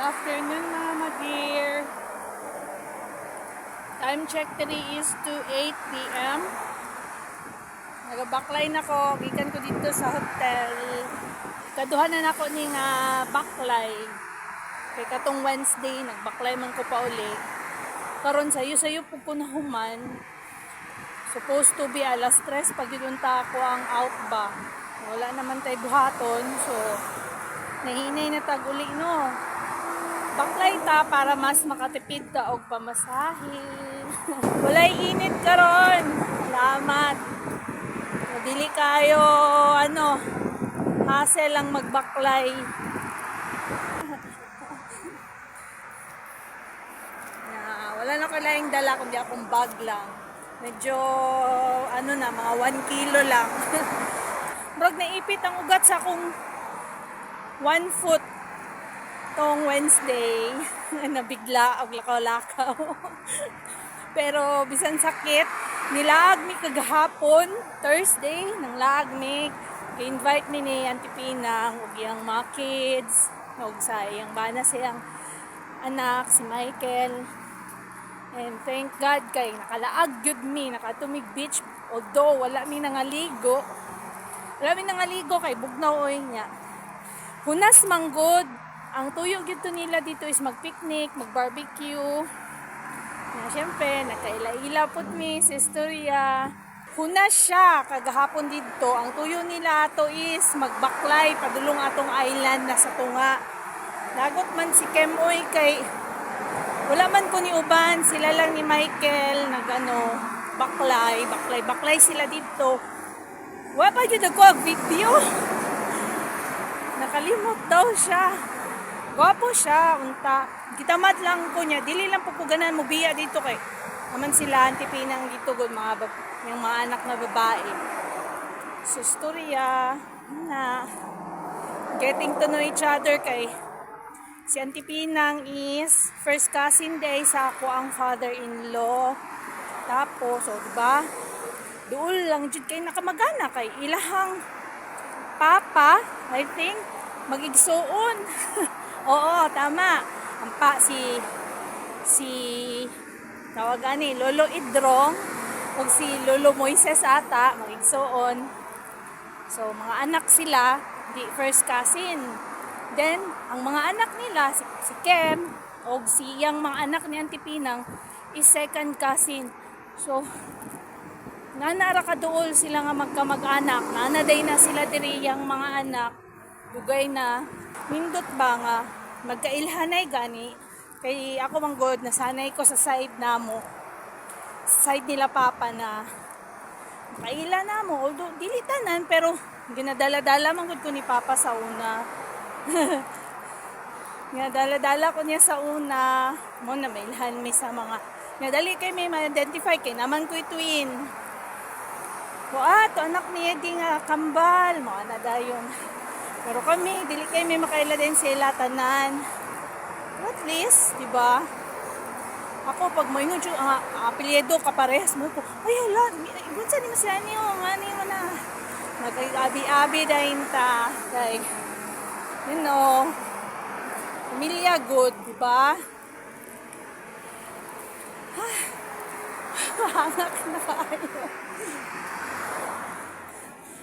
afternoon mga dear. Time check 3 is to 8 p.m. Nagabackline ako, gikan ko dito sa hotel. Kaduhan na ako ni nga baklay. Kay katong Wednesday, nagbaklay man ko pa uli. Karon sayo po ko nahuman. Supposed to be alas 3 pag yunta ako ang outbound. Wala naman tayo buhaton, so nahinay na tag-uli no. Baklay ta para mas makatipid ta og pamasahe. Walay init karon. Salamat. Madili kayo hassle lang magbaklay. Wala na ko laing dala kundi akong bag lang. Medyo mga 1 kilo lang. Brog naipit ang ugat sa akong 1 foot tong Wednesday. Nabigla og lakaw-lakaw. Pero bisan sakit, nilaag mi kagahapon, Thursday, nang laag mi. I-invite mi ni Auntie Pinang ug iyang mga kids, ug sa iyang bana siyang anak, si Michael. And thank God kay nakalaag gyud mi, nakatumig beach, although wala mi nangaligo. Wala mi nangaligo kay bugnaw oy nya. Hunas manggod. Ang tuyo gyud nila dito is mag-picnic, mag-barbecue. Siyempre, nakaila-ila put mi sa istorya. Hunas siya kagahapon dito. Ang tuyo nila ato is magbaklay padulong atong island na sa tunga. Lagot man si Kemoy kay wala man ko ni uban, sila lang ni Michael baklay sila dito. Wa pa gyud ako ang video. Nakalimot daw siya. Gwapo siya, unta. Gitamad lang ko niya. Dili lang po ko ganan mo biya dito kay. Naman sila Auntie Pinang dito gud yung mga anak na babae. So storya na getting to know each other kay si Auntie Pinang is first cousin day sa ako ang father-in-law. Tapos, diba? Duol lang jud kay nakamagana kay ilahang papa, I think, magigsuon. Oo, tama. Ang si tawagan ni Lolo Idrong o si Lolo Moises ata, magigsuon. So, mga anak sila, di first cousin. Then, ang mga anak nila, si Kem, o si iyang mga anak ni Auntie Pinang, is second cousin. So, nara kaduol sila nga magkamag-anak. Nanaday na sila diri yang mga anak. Dugay na. Nindot ba nga, magkailhanay gani. Kay ako manggod, nasanay ko sa side namo. Side nila papa na kaila namo. Although, dili tanan, pero ginadala-dala manggod ko ni papa sa una. Ginadala-dala ko niya sa una. Mo na may ilhan may sa mga nadali kay may ma-identify kay naman ko'y twin. To anak niya di nga kambal, mga nadayon. Pero kami, dili kay may makaila din sila tanan. At least, di ba? Ako pag mo yung apelyido kaparehas mo ko. Ay hala, ibunsa ni masya niyo, ngani mo na. Nag-abi-abi dahin ta. Like, pamilya good, di ba? Hangak na kayo.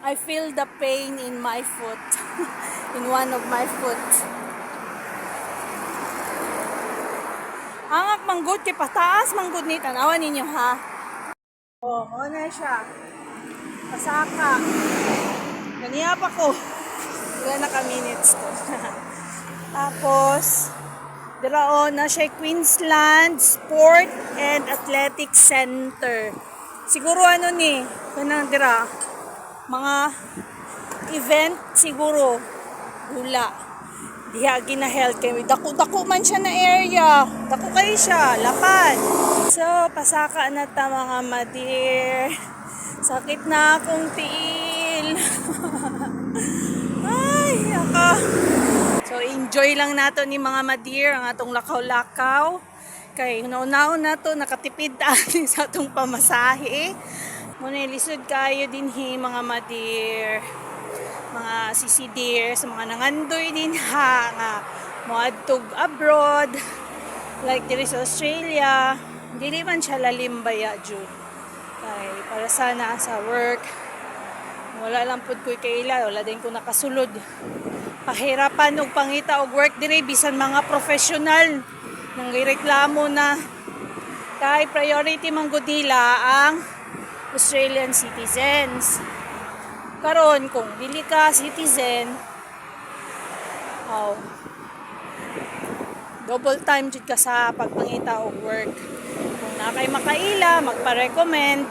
I feel the pain in my foot. In one of my foot. Hangak manggod kay pataas manggod ni tanawan ninyo ha. Oo na siya. Pasaka. Ganiya pa ko. Wala na ka minutes ko. Tapos diraon na siya Queensland Sport and Athletic Center. Siguro ni kanang dira mga event siguro hula diha gina-held kay dako man siya na area, dako kay siya lapad. So pasaka na ta mga madir, sakit na akong tiil. Ay aka. So enjoy lang nato ni mga madir ang atong lakaw-lakaw kay unaw-unaw na to nakatipid ani sa atong pamasahe. Muna lisod kayo din mga madir. mga sisidir sa mga nangandoy din ha nga moadtog abroad like diri sa Australia. Dili man siya lalimbaya jud kay para sana sa work wala lang pud ko'y kaila, wala din ko nakasulod pahirapan og pangita og work diri bisan mga professional nang gireklamo na kay priority man gud nila ang Australian citizens. Karon kung dili ka citizen, double time jud ka sa pagpangita og work. Kung na kay makaila, magpa-recommend,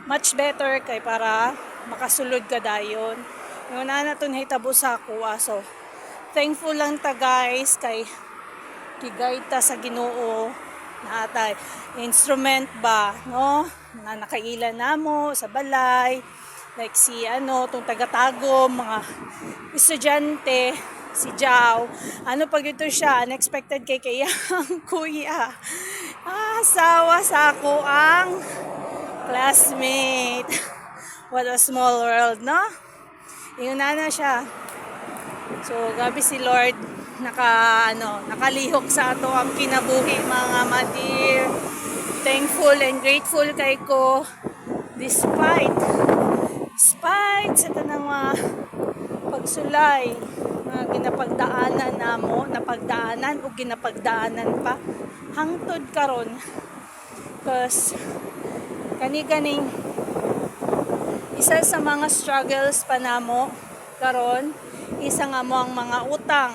much better kay para makasulod ka dayon. Yung na naton hitabo sa kuha. So, thankful lang ta guys kay kigay ta sa Ginoo natay instrument ba no na nakaila namo sa balay like si tong taga-Tagum mga estudyante si Jao pag ito siya unexpected kay kayang kuya asawa sa ako ang classmate. What a small world, no? Yun na siya. So gabi si Lord nakalihok sa ato ang kinabuhi mga madir. Thankful and grateful kay ko despite sa tanang mga pagsulay nga ginapagdaanan namo, napagdaanan o ginapagdaanan pa hangtod karon. Because kani-ganing isa sa mga struggles pa namo karon isa nga mo ang mga utang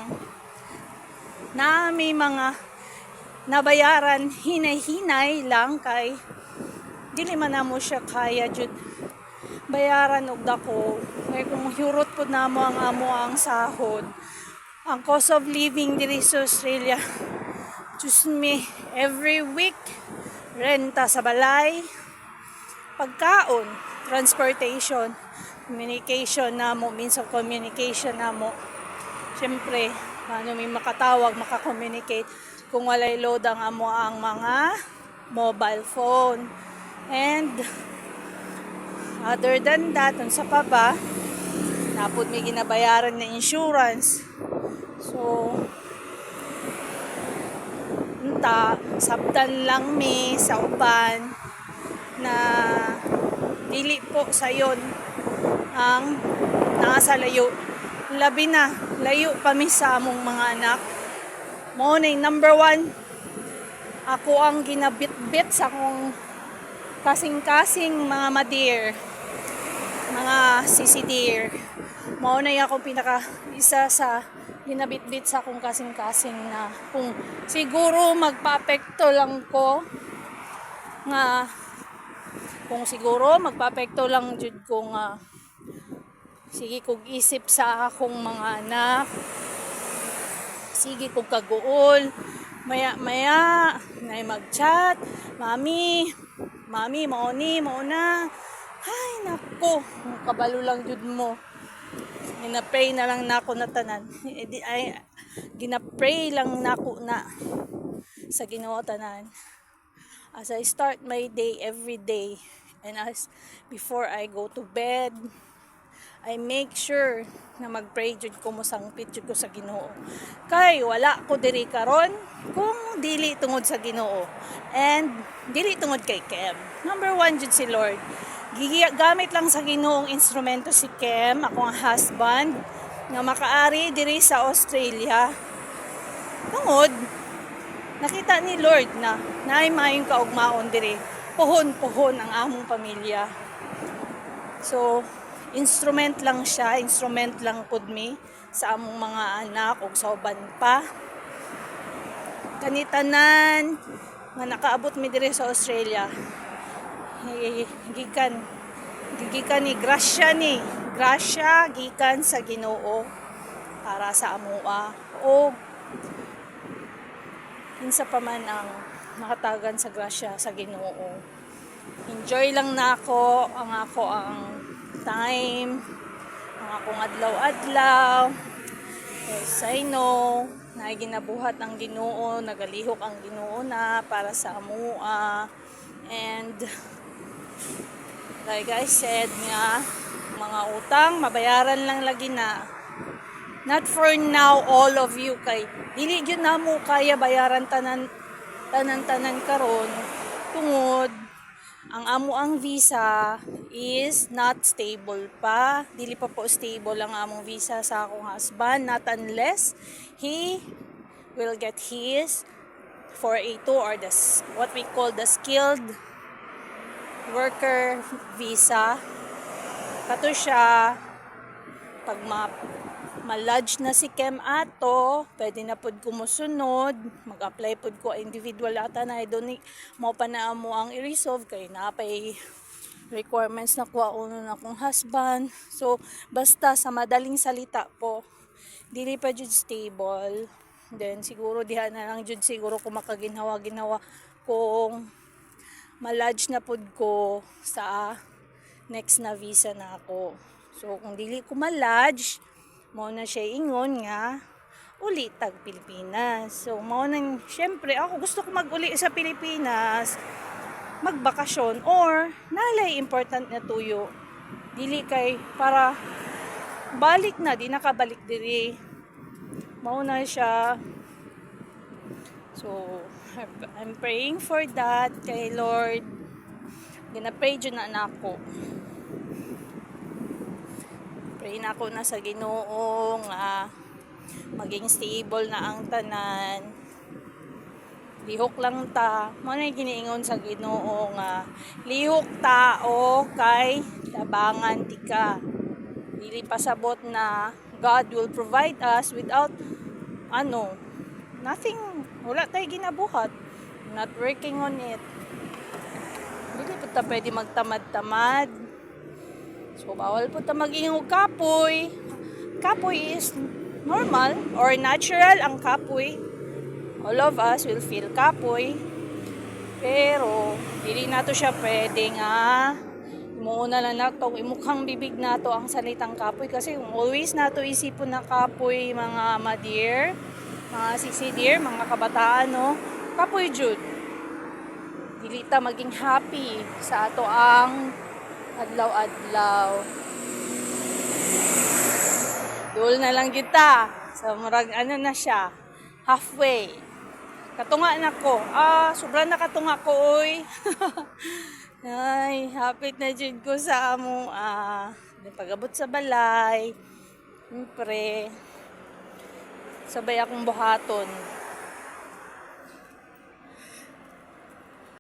na may mga nabayaran hinay-hinay lang kay dili man namo siya kaya jud bayaran og dako kay kung hurot pud namo ang amo ang sahod ang cost of living diri sa Australia just me every week renta sa balay pagkaon transportation communication namo means of communication namo syempre may makatawag makakommunicate kung walay load ang amo ang mga mobile phone and other than that unsa pa ba napud may ginabayaran na insurance so sabtan lang mi sa uban na dili po sayon ang nasa layo labi na layo pa mi sa among mga anak mo na number 1 ako ang ginabit-bit sa akong kasing-kasing mga madir mga sisidir mo na ako pinaka isa sa ginabit-bit sa akong kasing-kasing na kung siguro magpa-apekto lang ko nga kung siguro magpa-apekto lang jud ko nga sige kog isip sa akong mga anak sige kog kaguol maya nay mag-chat mami mao na ay nako kabalo lang jud mo gina-pray na lang nako na tanan ay gina-pray lang nako na sa Ginoo tanan as I start my day every day and as before I go to bed I make sure na mag-pray jud ko mo sangpit jud ko sa Ginoo kay wala ko diri karon kung dili tungod sa Ginoo and dili tungod kay Kem number 1 jud si Lord gamit lang sa Ginoong instrumento si Kem akong husband nga makaari diri sa Australia tungod nakita ni Lord na naay mayong kaugmaon diri puhon ang among pamilya so instrument lang pud mi sa among mga anak ug sa uban pa kanitanan nga nakaabot mi diri sa Australia gikan ni grasya gikan sa Ginoo para sa amoa o kinsa pa man ang nakatagan sa grasya sa Ginoo enjoy lang nako ang time ang akong adlaw-adlaw yes I know na ginabuhat ang Ginoo nagalihok ang Ginoo na para sa amoa and like I said nga mga utang mabayaran lang lagi na Not for now, all of you kay dili gyud namo kaya bayaran tanan karon tungod ang amo ang visa is not stable pa. Dili pa po stable ang among visa sa akong husband, not unless he will get his 482 or what we call the skilled worker visa. Kato siya pag ma-lodge na si Kem ato, pwede na pod ko mosunod, mag-apply pod ko individual ata na idoni mo pa na mo ang i-resolve kay napay requirements na kuha uno na akong husband. So basta sa madaling salita po, dili pa jud stable. Then siguro diha na lang jud siguro ko makaginhawa-ginhawa kung ma-lodge na pod ko sa next na visa na ako. So kung dili ko ma-lodge, mao na siya ingon nga uli tag Pilipinas. So mao nang syempre ako gusto ko mag-uli sa Pilipinas, magbakasyon or nalay important na tuyo. Dili kay para balik na di nakabalik diri. Mao na siya. So I'm praying for that kay Lord. Gina-pray jud na nako. Pray na ako na sa Ginoo nga maging stable na ang tanan. Lihok lang ta. Mo na giniingon sa Ginoo nga lihok ta o kay tabangan tika. Dili pasabot na God will provide us without nothing. Wala tayo ginabuhat. Not working on it. Dili po ta pwede magtamad-tamad. So, bawal po ta mag-ingog kapoy. Kapoy is normal or natural ang kapoy. All of us will feel kapoy. Pero, dili nato siya pwede nga muna lang nato, imukhang bibig nato ang salitang kapoy. Kasi always nato isipon na kapoy, mga madir, mga sisidir, mga kabataan, no? Kapoy jud. Dili ta maging happy sa ato ang adlaw-adlaw. Dul na lang kita. Sa murag na siya. Halfway. Katunga na ko. Sobrang nakatunga ko, oy. Ay, hapit na jud ko sa amo. Pag-abot sa balay. Siyempre, sabay akong buhaton.